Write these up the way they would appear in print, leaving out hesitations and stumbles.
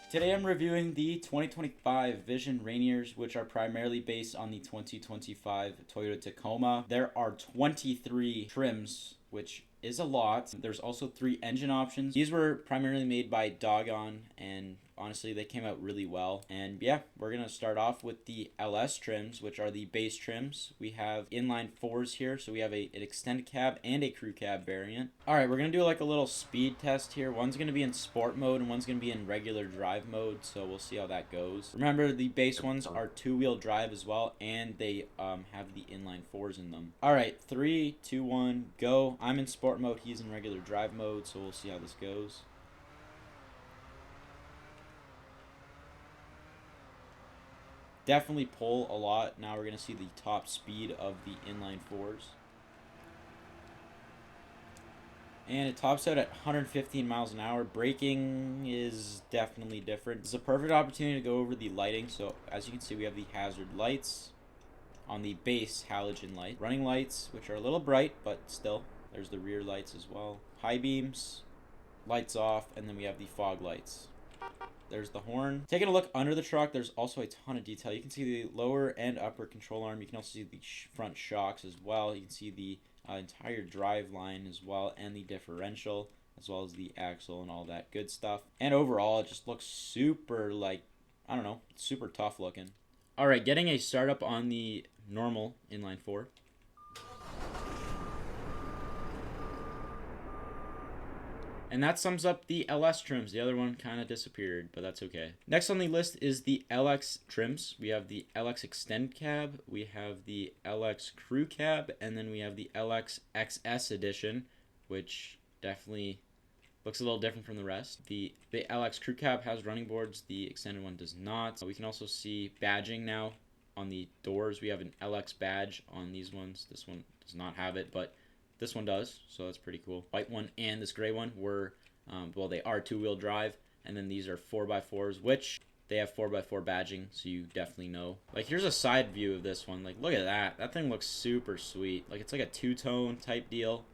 Today I'm reviewing the 2025 Vision Rainiers, which are primarily based on the 2025 Toyota Tacoma. There are 23 trims, which is a lot. There's also 3 engine options. These were primarily made by Doggone, and honestly they came out really well. And yeah, we're gonna start off with the LS trims, which are the base trims. We have inline 4s here, so we have an extended cab and a crew cab variant. Alright, we're gonna do like a little speed test here. One's gonna be in sport mode and one's gonna be in regular drive mode, so we'll see how that goes. Remember, the base ones are 2-wheel drive as well, and they have the inline 4s in them. Alright, 3, 2, 1, go. I'm in sport mode, he's in regular drive mode, so we'll see how this goes. Definitely pull a lot. Now we're going to see the top speed of the inline 4s. And it tops out at 115 miles an hour. Braking is definitely different. It's a perfect opportunity to go over the lighting. So as you can see, we have the hazard lights on the base halogen light. Running lights, which are a little bright, but still. There's the rear lights as well. High beams, lights off, and then we have the fog lights. There's the horn. Taking a look under the truck, there's also a ton of detail. You can see the lower and upper control arm. You can also see the front shocks as well. You can see the entire drive line as well, and the differential, as well as the axle and all that good stuff. And overall, it just looks super, like, I don't know, super tough looking. Alright, getting a startup on the normal inline 4. And that sums up the LS trims. The other one kind of disappeared, but that's okay. Next on the list is the LX trims. We have the LX Extend Cab, we have the LX Crew Cab, and then we have the LX XS Edition, which definitely looks a little different from the rest. The LX Crew Cab has running boards, the extended one does not. We can also see badging now on the doors. We have an LX badge on these ones. This one does not have it, but this one does, so that's pretty cool. White one and this gray one were, well, they are 2-wheel drive, and then these are 4x4s, which they have 4x4 badging, so you definitely know. Like, here's a side view of this one. Like, look at that. That thing looks super sweet. Like, it's like a two-tone type deal.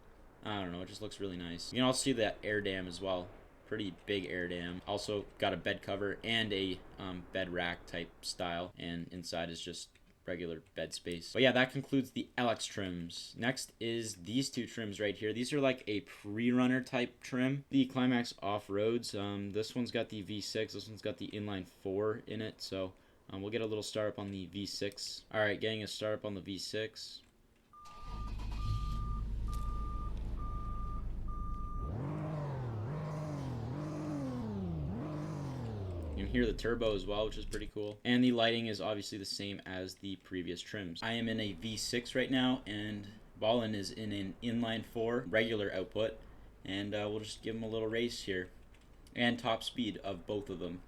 I don't know, it just looks really nice. You can also see that air dam as well. Pretty big air dam. Also got a bed cover and a bed rack type style, and inside is just regular bed space. But yeah, that concludes the LX trims. Next is these 2 trims right here. These are like a pre-runner type trim. The Climax Off-Roads. This one's got the V6. This one's got the inline 4 in it. So we'll get a little startup on the V6. Alright, getting a startup on the V6. You can hear the turbo as well, which is pretty cool. And the lighting is obviously the same as the previous trims. I am in a V6 right now, and Ballin is in an inline 4 regular output. And we'll just give him a little race here. And top speed of both of them.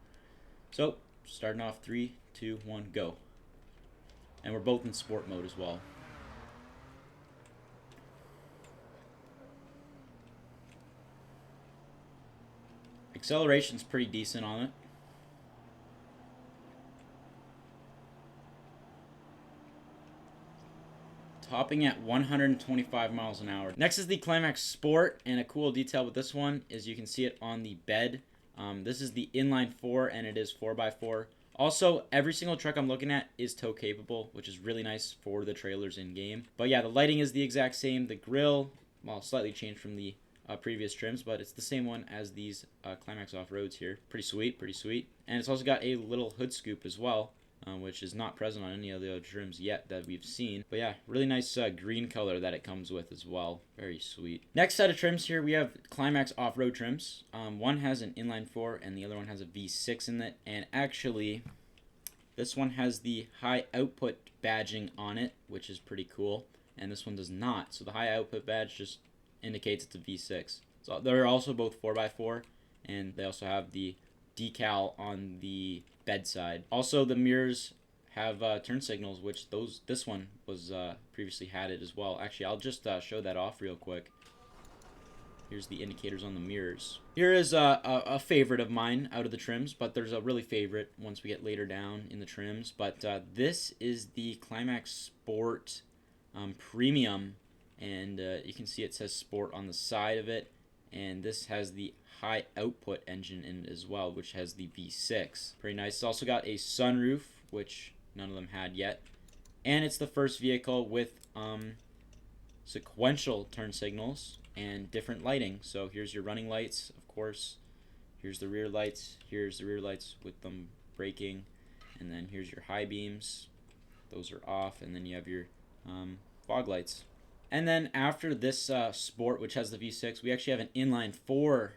So, starting off 3, 2, 1, go. And we're both in sport mode as well. Acceleration's pretty decent on it. Topping at 125 miles an hour. Next is the Climax Sport, and a cool detail with this one is you can see it on the bed. This is the inline 4, and it is 4x4. Also, every single truck I'm looking at is tow capable, which is really nice for the trailers in game. But yeah, the lighting is the exact same. The grille, well, slightly changed from the previous trims, but it's the same one as these Climax Off-Roads here. Pretty sweet, pretty sweet. And it's also got a little hood scoop as well, which is not present on any of the other trims yet that we've seen. But yeah, really nice green color that it comes with as well. Very sweet. Next set of trims here, we have Climax Off-Road trims. One has an inline 4 and the other one has a V6 in it. And actually, this one has the high output badging on it, which is pretty cool. And this one does not. So the high output badge just indicates it's a V6. So they're also both 4x4, and they also have the decal on the bedside. Also, the mirrors have turn signals, which this one was previously had it as well. Actually, I'll just show that off real quick. Here's the indicators on the mirrors. Here is a favorite of mine out of the trims, but there's a really favorite once we get later down in the trims. But this is the Climax Sport Premium, and you can see it says Sport on the side of it. and this has the high output engine in it as well, which has the V6. Pretty nice. It's also got a sunroof, which none of them had yet, and it's the first vehicle with sequential turn signals and different lighting. So here's your running lights, of course. Here's the rear lights. Here's the rear lights with them braking, and then here's your high beams. Those are off, and then you have your fog lights. And then after this Sport, which has the V6, we actually have an inline 4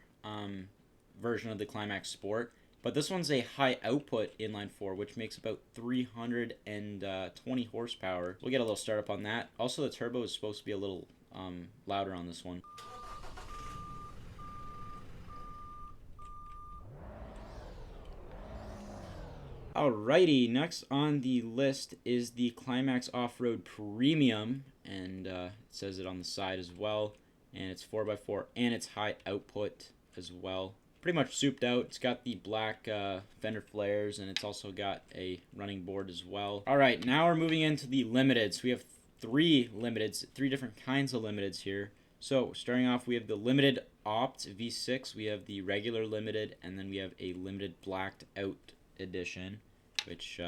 version of the Climax Sport. But this one's a high output inline 4, which makes about 320 horsepower. We'll get a little startup on that. Also, the turbo is supposed to be a little louder on this one. Alrighty, next on the list is the Climax Off-Road Premium, and it says it on the side as well, and it's 4x4, and it's high output as well. Pretty much souped out. It's got the black fender flares, and it's also got a running board as well. Alright, now we're moving into the limiteds. We have three limiteds, three different kinds of limiteds here. So, starting off, we have the Limited Opt V6, we have the regular limited, and then we have a limited blacked out edition, which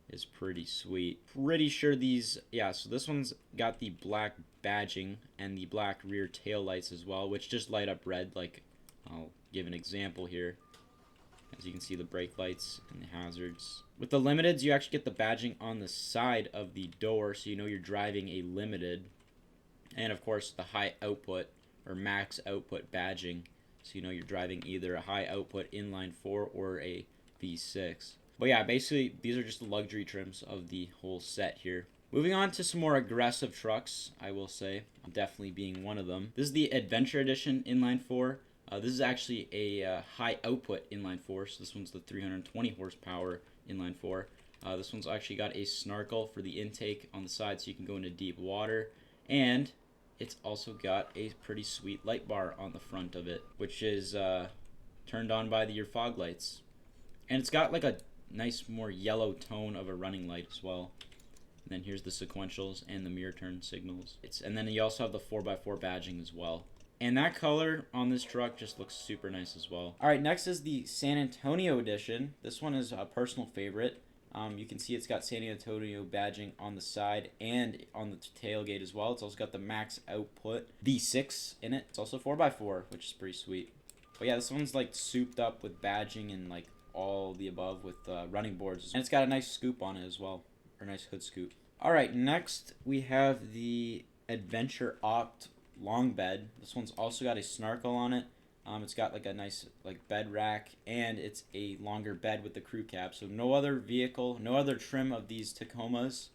is pretty sweet. Pretty sure these, yeah, so this one's got the black badging and the black rear tail lights as well, which just light up red. Like, I'll give an example here. As you can see, the brake lights and the hazards. With the limiteds, you actually get the badging on the side of the door, so you know you're driving a limited. And of course, the high output or max output badging, so you know you're driving either a high output inline 4 or a V6. But yeah, basically these are just the luxury trims of the whole set here. Moving on to some more aggressive trucks, I will say, definitely being one of them. This is the Adventure Edition inline 4. This is actually a high output inline 4, so this one's the 320 horsepower inline 4. This one's actually got a snarkle for the intake on the side, so you can go into deep water, and it's also got a pretty sweet light bar on the front of it, which is turned on by your fog lights. And it's got like a nice more yellow tone of a running light as well. And then here's the sequentials and the mirror turn signals. And then you also have the 4x4 badging as well. And that color on this truck just looks super nice as well. Alright, next is the San Antonio edition. This one is a personal favorite. You can see it's got San Antonio badging on the side and on the tailgate as well. It's also got the max output V6 in it. It's also 4x4, which is pretty sweet. But yeah, this one's like souped up with badging and like all the above with running boards. And it's got a nice scoop on it as well, or a nice hood scoop. Alright, next we have the Adventure Opt long bed. This one's also got a snarkle on it. It's got like a nice like bed rack, and it's a longer bed with the crew cab. So no other vehicle, no other trim of these Tacomas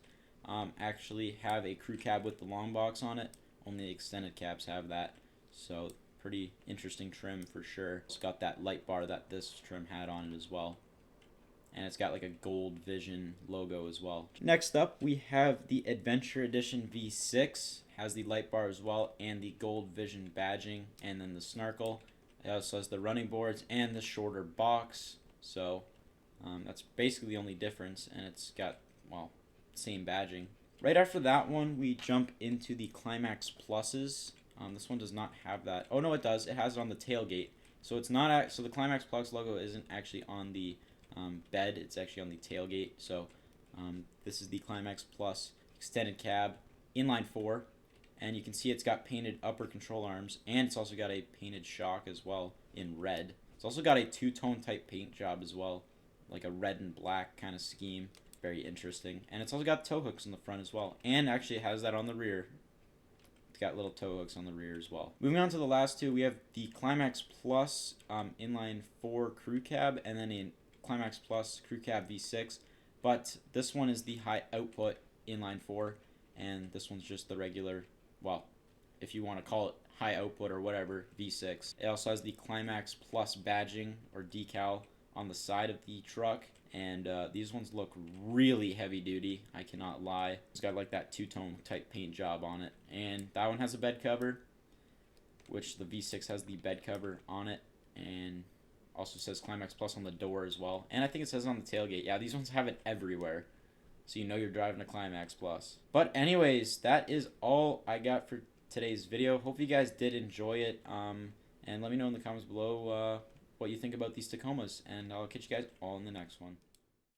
actually have a crew cab with the long box on it. Only the extended cabs have that. So pretty interesting trim for sure. It's got that light bar that this trim had on it as well. And it's got like a Gold Vision logo as well. Next up, we have the Adventure Edition V6. Has the light bar as well, and the Gold Vision badging, and then the snarkle. It also has the running boards and the shorter box. So that's basically the only difference, and it's got, well, same badging. Right after that one, we jump into the Climax Pluses. This one does not have that. Oh no, it does. It has it on the tailgate. So it's not. So the Climax Plus logo isn't actually on the bed. It's actually on the tailgate. So this is the Climax Plus extended cab inline 4, and you can see it's got painted upper control arms, and it's also got a painted shock as well in red. It's also got a two-tone type paint job as well, like a red and black kind of scheme. Very interesting. And it's also got tow hooks in the front as well, and actually it has that on the rear. It's got little tow hooks on the rear as well. Moving on to the last two, we have the Climax Plus inline 4 crew cab, and then a Climax Plus crew cab V6. But this one is the high output inline 4, and this one's just the regular, well, if you want to call it high output or whatever, V6. It also has the Climax Plus badging or decal on the side of the truck, and these ones look really heavy duty, I cannot lie. It's got like that two-tone type paint job on it, and that one has a bed cover, which the V6 has the bed cover on it, and also says Climax Plus on the door as well, and I think it says it on the tailgate. Yeah, these ones have it everywhere, so you know you're driving a Climax Plus. But anyways, that is all I got for today's video. Hope you guys did enjoy it, and And let me know in the comments below what you think about these Tacomas. And I'll catch you guys all in the next one.